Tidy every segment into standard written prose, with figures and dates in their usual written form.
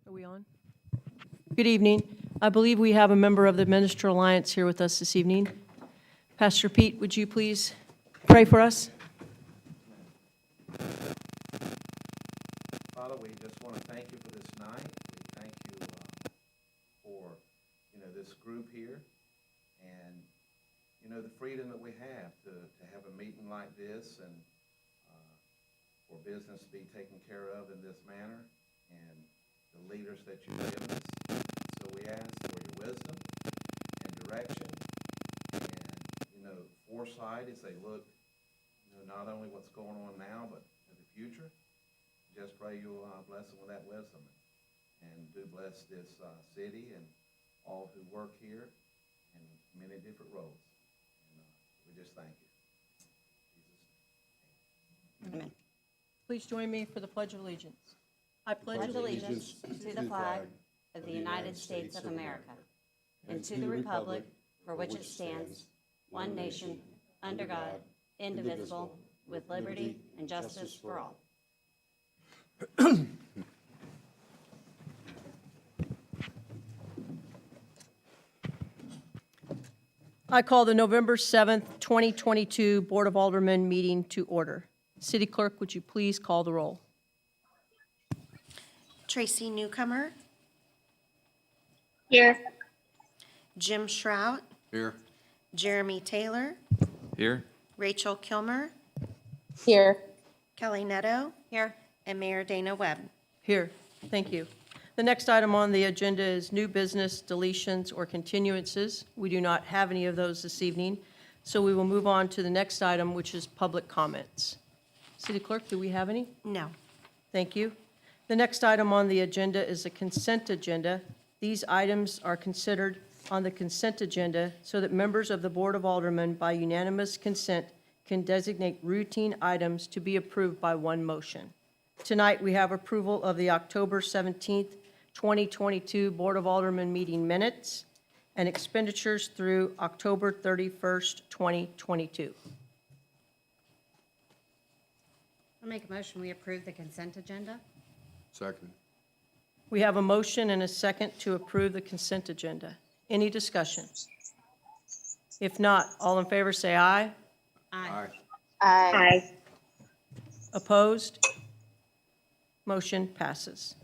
Are we on? Good evening. I believe we have a member of the Minister Alliance here with us this evening. Pastor Pete, would you please pray for us? Father, we just want to thank you for this night. We thank you for, this group here and, the freedom that we have to have a meeting like this and for business to be taken care of in this manner and the leaders that you've given us. So we ask for your wisdom and direction and, foresight as they look, not only what's going on now, but in the future. Just pray you'll bless them with that wisdom and do bless this city and all who work here in many different roles. And we just thank you. In Jesus' name. Amen. Please join me for the Pledge of Allegiance. I Pledge allegiance to the flag of the United States of America and to the republic for which it stands, one nation, under God, indivisible, with liberty and justice for all. I call the November 7th, 2022 Board of Aldermen meeting to order. City Clerk, would you please call the roll? Tracy Newcomer, Here. Jim Shrout, Here. Jeremy Taylor, Here. Rachel Kilmer, Here. Kelly Netto, Here. and Mayor Dana Webb. Here. Thank you. The next item on the agenda is new business, deletions, or continuances. We do not have any of those this evening, so we will move on to the next item, which is public comments. City Clerk, do we have any? No. Thank you. The next item on the agenda is a consent agenda. These items are considered on the consent agenda so that members of the Board of Aldermen, by unanimous consent, can designate routine items to be approved by one motion. Tonight, we have approval of the October 17th, 2022 Board of Aldermen meeting minutes and expenditures through October 31st, 2022. I'll make a motion, we approve the consent agenda. Second. We have a motion and a second to approve the consent agenda. Any discussion? If not, all in favor say aye. Aye. Aye. Opposed? Motion passes.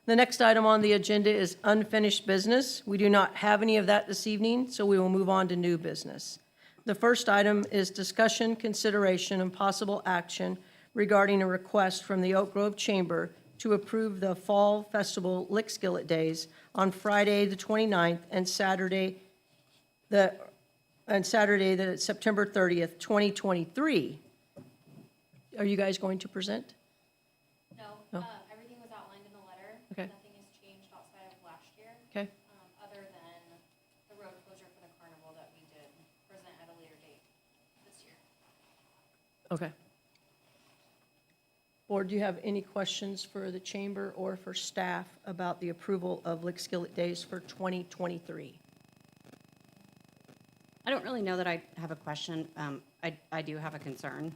The next item on the agenda is unfinished business. We do not have any of that this evening, so we will move on to new business. The first item is discussion, consideration, and possible action regarding a request from the Oak Grove Chamber to approve the Fall Festival Lick Skillet Days on Friday, the 29th, and Saturday, the September 30th, 2023. Are you guys going to present? No, everything was outlined in the letter. Okay. Nothing has changed outside of last year, Okay. other than the road closure for the carnival that we did present at a later date this year. Okay. Board, do you have any questions for the chamber or for staff about the approval of Lick Skillet Days for 2023? I don't really know that I have a question. I do have a concern.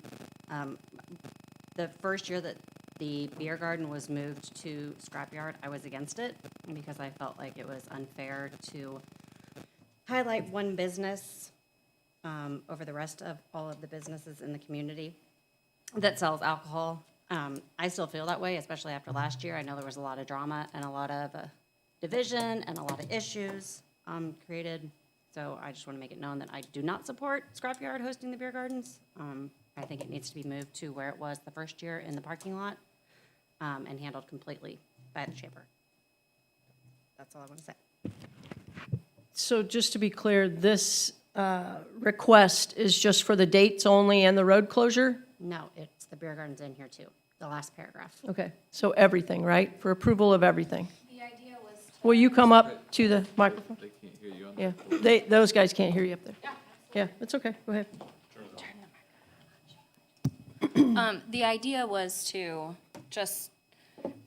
The first year that the beer garden was moved to scrapyard, I was against it because I felt like it was unfair to highlight one business over the rest of all of the businesses in the community that sells alcohol. I still feel that way, especially after last year. I know there was a lot of drama and a lot of division and a lot of issues created. So I just want to make it known that I do not support scrapyard hosting the beer gardens. I think it needs to be moved to where it was the first year in the parking lot and handled completely by the chamber. That's all I want to say. So just to be clear, this request is just for the dates only and the road closure? No, it's the beer gardens in here too, the last paragraph. Okay, so everything, right? For approval of everything. The idea was to. Will you come up to the microphone? They can't hear you on Yeah, those guys can't hear you up there. Yeah, it's okay, go ahead. The idea was to just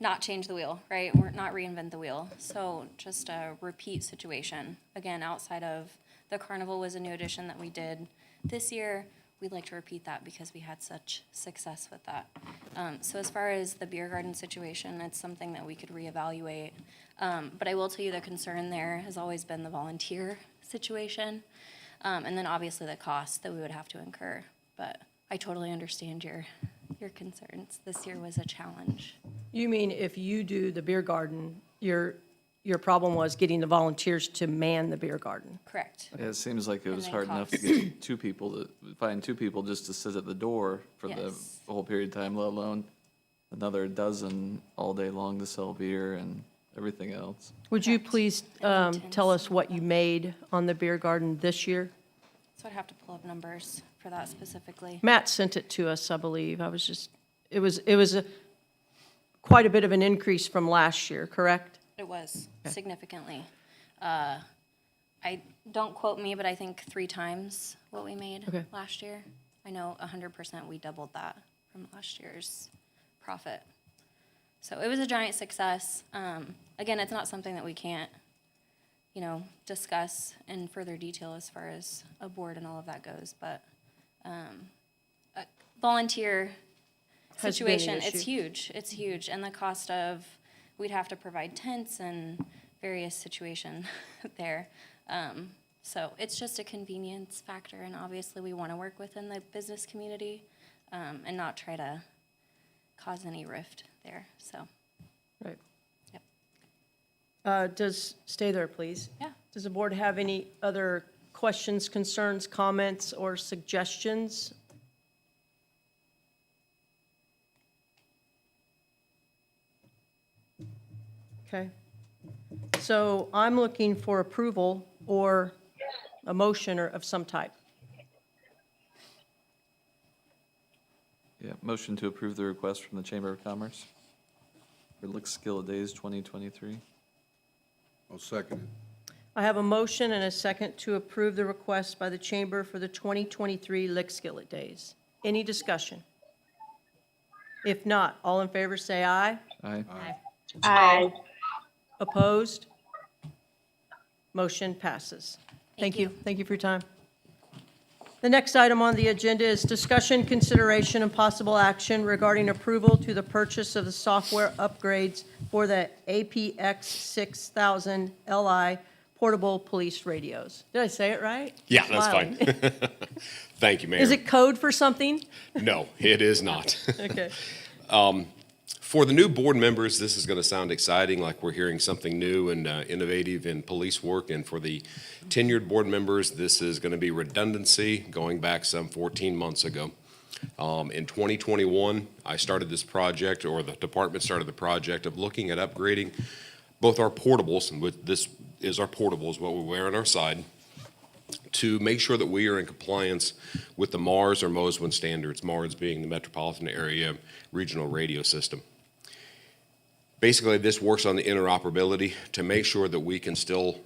not change the wheel, right? We're not reinvent the wheel. So just a repeat situation. Again, outside of the carnival was a new addition that we did this year. we'd like to repeat that because we had such success with that. So as far as the beer garden situation, it's something that we could reevaluate. But I will tell you the concern there has always been the volunteer situation. And then obviously the cost that we would have to incur. But I totally understand your concerns. This year was a challenge. You mean if you do the beer garden, your problem was getting the volunteers to man the beer garden? Correct. Yeah, it seems like it And was then hard enough to costs. get find two people just to sit at the door for the Yes. whole period of time, let alone another dozen all day long to sell beer and everything else. Would you Correct. please And tell maintenance. us what you made on the beer garden this year? So I'd have to pull up numbers for that specifically. Matt sent it to us, I believe. It was quite a bit of an increase from last year, correct? It was significantly. Don't quote me, but I think 3 times what we made Okay. last year. I know 100% we doubled that from last year's profit. So it was a giant success. Again, it's not something that we can't, discuss in further detail as far as a board and all of that goes, but a volunteer Has been an situation, it's issue. huge. It's huge. And the cost of, we'd have to provide tents and various situation there. So it's just a convenience factor, and obviously we want to work within the business community and not try to cause any rift there, so, Right. yep. Stay there, please. Yeah. Does the board have any other questions, concerns, comments, or suggestions? Okay. So I'm looking for approval or a motion or of some type. Yeah, motion to approve the request from the Chamber of Commerce for Lick Skillet Days 2023. I'll second it. I have a motion and a second to approve the request by the Chamber for the 2023 Lick Skillet Days. Any discussion? If not, all in favor say aye. Aye. Aye. Opposed? Motion passes. Thank Thank you. you. Thank you for your time. The next item on the agenda is discussion, consideration, and possible action regarding approval to the purchase of the software upgrades for the APX 6000 LI portable police radios. Did I say it right? Yeah, that's Smiling. fine. Thank you, Mayor. Is it code for something? No, it is not. Okay. For the new board members, this is going to sound exciting, like we're hearing something new and innovative in police work. And for the tenured board members, this is going to be redundancy going back some 14 months ago. In 2021, I started this project, or the department started the project of looking at upgrading both our portables, and this is our portables, what we wear on our side, to make sure that we are in compliance with the MARS or MOSWIN standards, MARS being the Metropolitan Area Regional Radio System. Basically, this works on the interoperability to make sure that we can still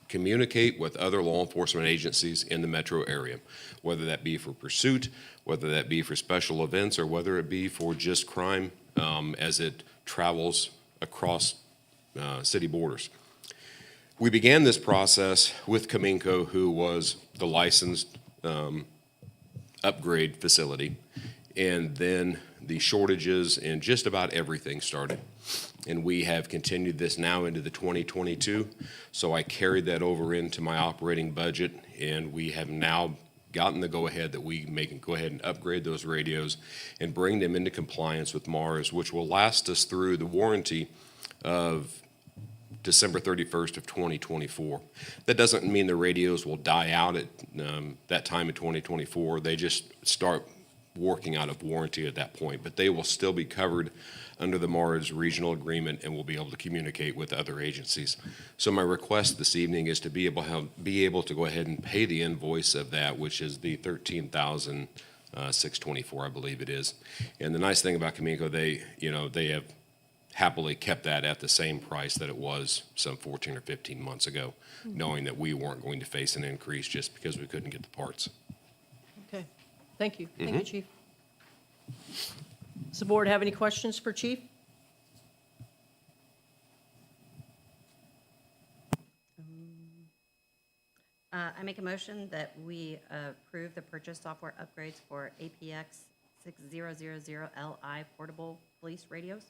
communicate with other law enforcement agencies in the metro area, whether that be for pursuit, whether that be for special events, or whether it be for just crime as it travels across city borders. We began this process with Kaminko, who was the licensed upgrade facility, and then the shortages in just about everything started. And we have continued this now into the 2022, so I carried that over into my operating budget, and we have now gotten the go-ahead that we can go ahead and upgrade those radios and bring them into compliance with MARS, which will last us through the warranty of December 31st of 2024. That doesn't mean the radios will die out at that time in 2024. They just start working out of warranty at that point, but they will still be covered under the MARS regional agreement and will be able to communicate with other agencies. So my request this evening is to be able to go ahead and pay the invoice of that, which is the $13,624, I believe it is. And the nice thing about Kaminko, they have happily kept that at the same price that it was some 14 or 15 months ago, knowing that we weren't going to face an increase just because we couldn't get the parts. Okay. Thank you. Thank you, Chief. Does the board have any questions for Chief? I make a motion that we approve the purchase software upgrades for APX 6000Li portable police radios.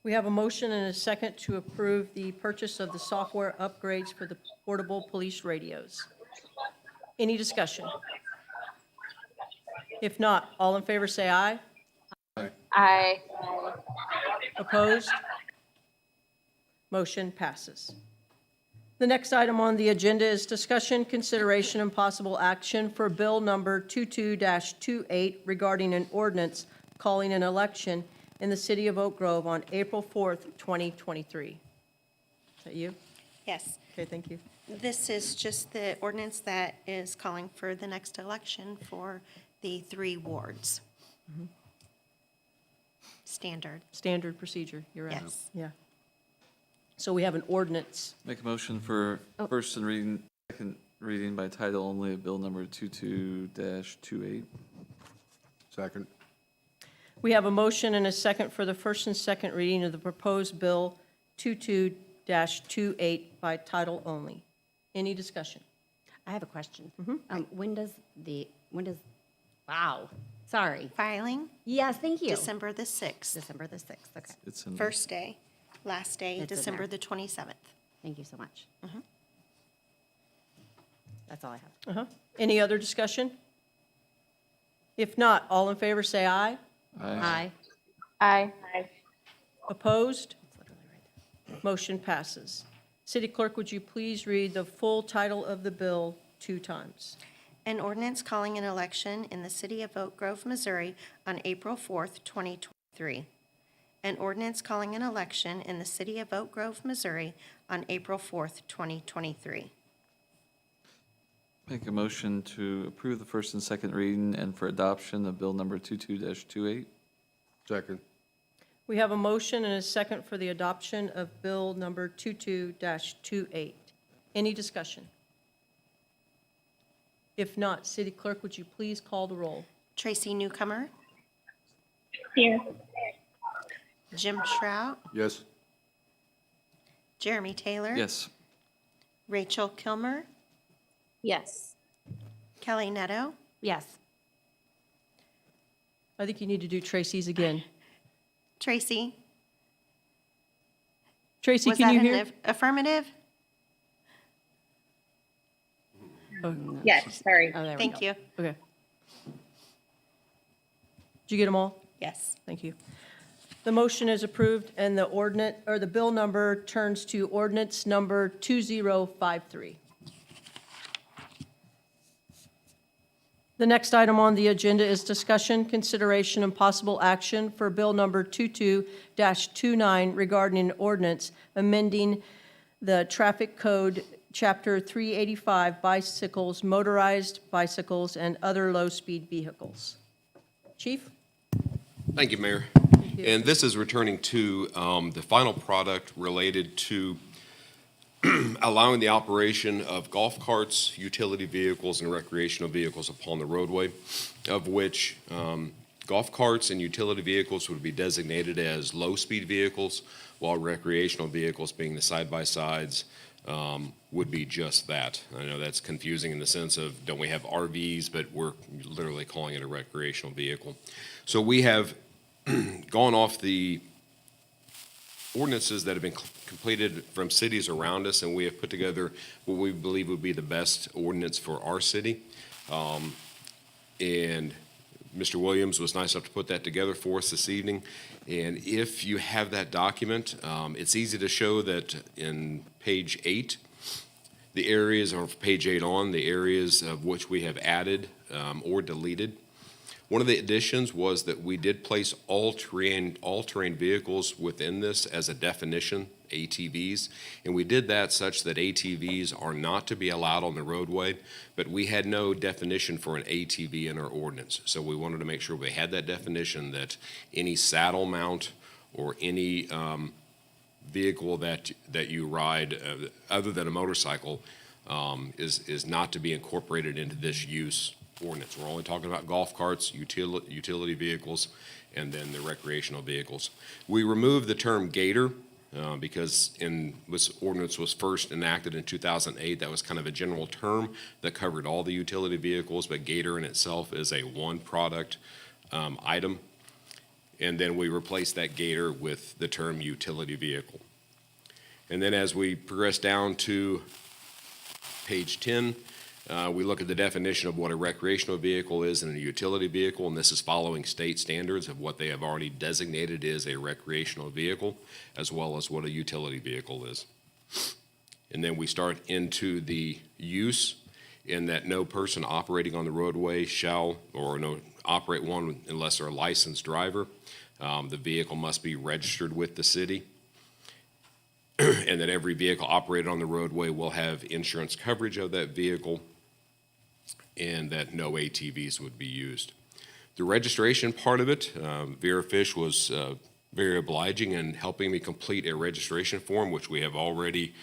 We have a motion and a second to approve the purchase of the software upgrades for the portable police radios. Any discussion? If not, all in favor say aye. Aye. Opposed? Motion passes. The next item on the agenda is discussion, consideration, and possible action for Bill Number 22-28 regarding an ordinance calling an election in the city of Oak Grove on April 4th, 2023. Is that you? Yes. Okay, thank you. This is just the ordinance that is calling for the next election for the 3 wards. Standard. Standard procedure, you're right. Yes. Yeah. So we have an ordinance. Make a motion for first and reading, second reading by title only of bill number 22-28. Second. We have a motion and a second for the first and second reading of the proposed Bill 22-28 by title only. Any discussion? I have a question. Wow, sorry. Filing, Yes, thank you. December the 6th. December the 6th, okay. It's in. First day, last day, It's in December there. the 27th. Thank you so much. That's all I have. Any other discussion? If not, all in favor say aye. Aye. Aye. Opposed? That's literally right. Motion passes. City Clerk, would you please read the full title of the bill 2 times? An ordinance calling an election in the city of Oak Grove, Missouri on April 4th, 2023. An ordinance calling an election in the city of Oak Grove, Missouri on April 4th, 2023. Make a motion to approve the first and second reading and for adoption of bill number 22-28. Second. We have a motion and a second for the adoption of Bill number 22-28. Any discussion? If not, City Clerk, would you please call the roll? Tracy Newcomer, Here. Jim Shrout, Yes. Jeremy Taylor. Yes. Rachel Kilmer, Yes. Kelly Neto, Yes. I think you need to do Tracy's again. Tracy. Tracy, Was can that you an hear? affirmative? Yes, sorry. Oh, there we go. Thank you. Okay. Did you get them all? Yes. Thank you. The motion is approved, and the ordinance, or the bill number turns to ordinance number 2053. The next item on the agenda is discussion, consideration, and possible action for bill number 22-29 regarding an ordinance amending the traffic code, chapter 385, bicycles, motorized bicycles, and other low-speed vehicles. Chief? Thank you, Mayor. And this is returning to the final product related to allowing the operation of golf carts, utility vehicles, and recreational vehicles upon the roadway, of which golf carts and utility vehicles would be designated as low-speed vehicles, while recreational vehicles, being the side-by-sides, would be just that. I know that's confusing in the sense of, don't we have RVs, but we're literally calling it a recreational vehicle. So we have gone off the ordinances that have been completed from cities around us, and we have put together what we believe would be the best ordinance for our city. And Mr. Williams was nice enough to put that together for us this evening. And if you have that document, it's easy to show that in page 8, the areas, or page 8 on, the areas of which we have added or deleted. One of the additions was that we did place all-terrain vehicles within this as a definition, ATVs, and we did that such that ATVs are not to be allowed on the roadway, but we had no definition for an ATV in our ordinance. So we wanted to make sure we had that definition, that any saddle mount or any vehicle that you ride other than a motorcycle is not to be incorporated into this use ordinance. We're only talking about golf carts, utility vehicles, and then the recreational vehicles. We removed the term gator because this ordinance was first enacted in 2008. That was kind of a general term that covered all the utility vehicles, but Gator in itself is a one-product item. And then we replaced that Gator with the term utility vehicle. And then as we progress down to page 10, we look at the definition of what a recreational vehicle is and a utility vehicle, and this is following state standards of what they have already designated as a recreational vehicle, as well as what a utility vehicle is. And then we start into the use, in that no person operating on the roadway shall, or no, operate one unless they're a licensed driver. The vehicle must be registered with the city. And that every vehicle operated on the roadway will have insurance coverage of that vehicle, and that no ATVs would be used. The registration part of it, Vera Fish was very obliging in helping me complete a registration form, which we have already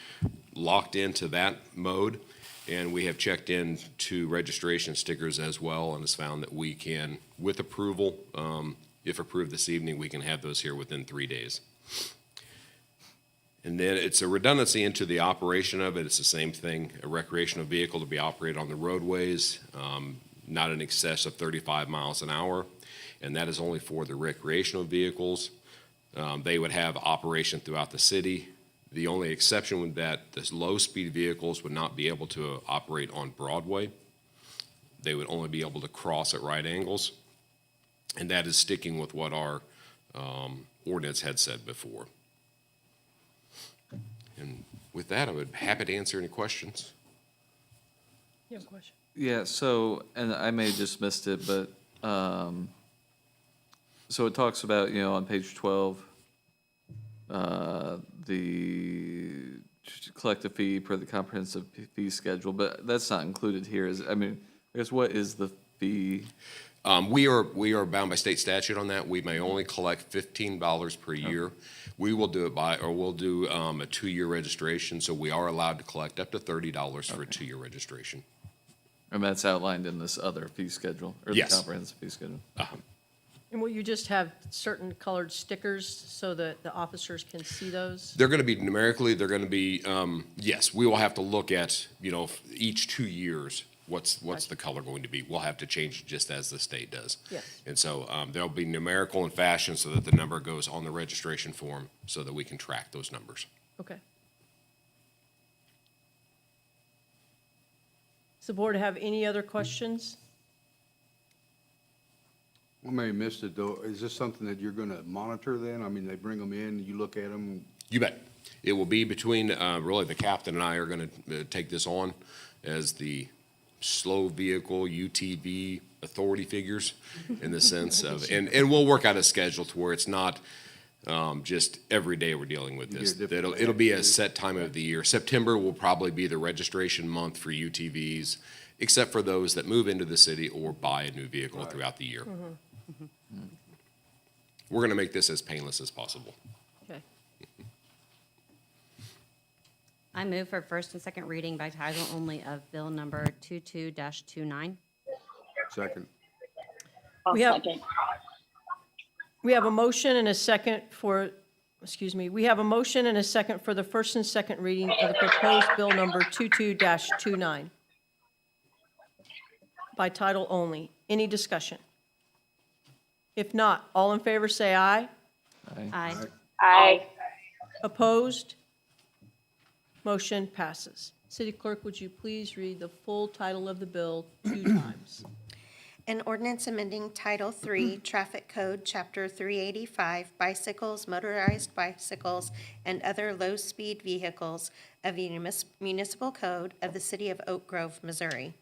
locked into that mode, and we have checked in to registration stickers as well, and has found that we can, with approval, if approved this evening, we can have those here within 3 days. And then it's a redundancy into the operation of it. It's the same thing, a recreational vehicle to be operated on the roadways, not in excess of 35 miles an hour. And that is only for the recreational vehicles. They would have operation throughout the city. The only exception would that the low-speed vehicles would not be able to operate on Broadway. They would only be able to cross at right angles. And that is sticking with what our ordinance had said before. And with that, I would be happy to answer any questions. You have a question? Yeah, so, and I may have just missed it, but, so it talks about, on page 12, the collective fee per the comprehensive fee schedule, but that's not included here. I guess what is the fee? We are bound by state statute on that. We may only collect $15 per year. We will do it we'll do a 2-year registration, so we are allowed to collect up to $30 for a 2-year registration. And that's outlined in this other fee schedule, or the Yes. comprehensive fee schedule? And will you just have certain colored stickers so that the officers can see those? They're going to be numerically, they're going to be, yes, we will have to look at, each 2 years, what's the color going to be. We'll have to change it just as the state does. Yes. And so there'll be numerical in fashion so that the number goes on the registration form so that we can track those numbers. Okay. Does the board have any other questions? I may have missed it, though. Is this something that you're going to monitor then? I mean, they bring them in, you look at them? You bet. It will be between, really, the captain and I are going to take this on as the slow vehicle UTV authority figures in the sense of, and we'll work out a schedule to where it's not just every day we're dealing with You this. get different It'll be a activities. set time of the year. September will probably be the registration month for UTVs, except for those that move into the city or buy a new vehicle Right. throughout the year. We're going to make this as painless as possible. Okay. I move for first and second reading by title only of bill number 22-29. Second. We have a motion and a second for, we have a motion and a second for the first and second reading of the proposed bill number 22-29 by title only. Any discussion? If not, all in favor say aye. Aye. Aye. Opposed? Motion passes. City Clerk, would you please read the full title of the bill 2 times? An ordinance amending Title III, Traffic Code, Chapter 385, bicycles, motorized bicycles, and other low-speed vehicles of the Municipal Code of the City of Oak Grove, Missouri.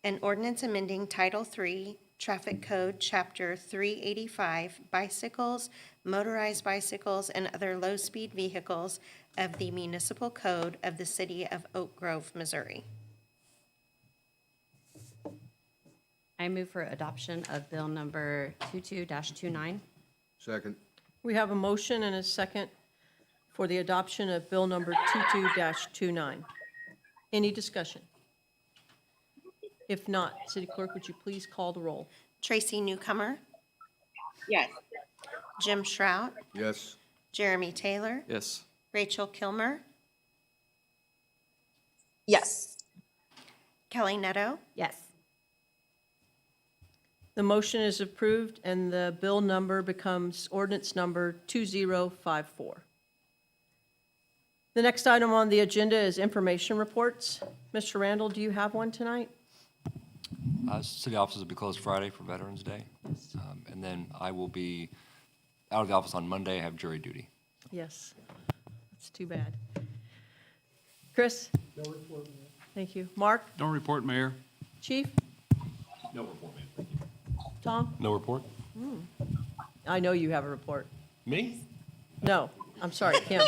An ordinance amending Title III, Traffic Code, Chapter 385, bicycles, motorized bicycles, and other low-speed vehicles of the Municipal Code of the City of Oak Grove, Missouri. I move for adoption of bill number 22-29. Second. We have a motion and a second for the adoption of bill number 22-29. Any discussion? If not, City Clerk, would you please call the roll? Tracy Newcomer, Yes. Jim Shrout, Yes. Jeremy Taylor, Yes. Rachel Kilmer, Yes. Kelly Neto, Yes. The motion is approved, and the bill number becomes ordinance number 2054. The next item on the agenda is information reports. Mr. Randall, do you have one tonight? City offices will be closed Friday for Veterans Day. And then I will be out of the office on Monday. I have jury duty. Yes. That's too bad. Chris? No report, Mayor. Thank you. Mark? No report, Mayor. Chief? No report, ma'am. Tom? No report? I know you have a report. Me? No, I'm sorry, Kim.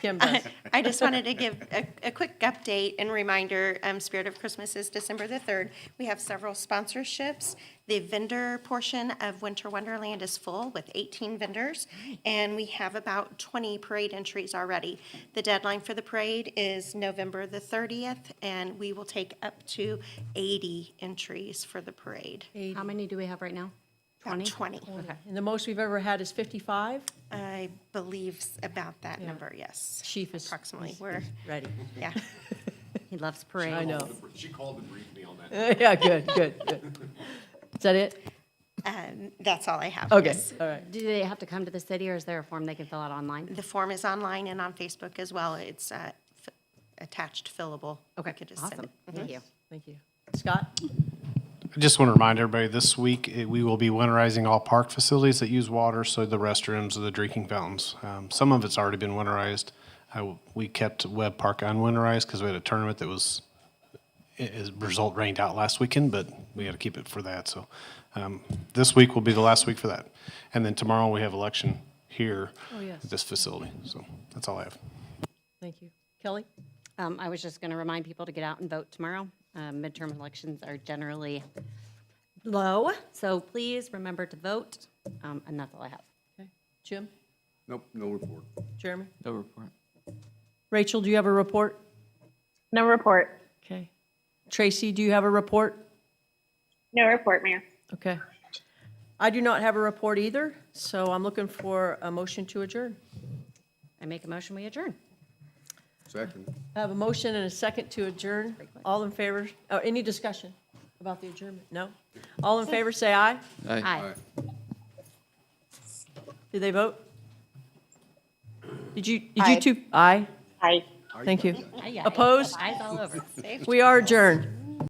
Kim does. I just wanted to give a quick update and reminder, Spirit of Christmas is December the 3rd. We have several sponsorships. The vendor portion of Winter Wonderland is full with 18 vendors, and we have about 20 parade entries already. The deadline for the parade is November the 30th, and we will take up to 80 entries for the parade. How many do we have right now? About 20. Okay. And the most we've ever had is 55? I believe about that number, yes. Chief is Approximately, we're, ready. yeah. He loves parade. I know. She called and briefed me on that. Yeah, good, good, good. Is that it? That's all I have. Okay, yes. all right. Do they have to come to the city, or is there a form they can fill out online? The form is online and on Facebook as well. It's attached fillable. Okay, You could just send awesome. it. Thank you. Thank you. Scott? I just want to remind everybody, this week, we will be winterizing all park facilities that use water, so the restrooms, the drinking fountains. Some of it's already been winterized. We kept Webb Park unwinterized because we had a tournament that was, as a result, rained out last weekend, but we had to keep it for that. So this week will be the last week for that. And then tomorrow, we have election here yes. at this facility. So that's all I have. Thank you. Kelly? I was just going to remind people to get out and vote tomorrow. Midterm elections are generally low, so please remember to vote. And that's all I have. Okay. Jim? Nope, no report. Jeremy? No report. Rachel, do you have a report? No report. Okay. Tracy, do you have a report? No report, Mayor. Okay. I do not have a report either, so I'm looking for a motion to adjourn. I make a motion, we adjourn. Second. I have a motion and a second to adjourn. All in favor? Oh, any discussion about the adjournment? No? All in favor, say aye. Aye. Aye. Did they vote? Did you Aye. two? Aye. Aye. Thank you. Aye, aye. Opposed? Ayes all over. We are adjourned.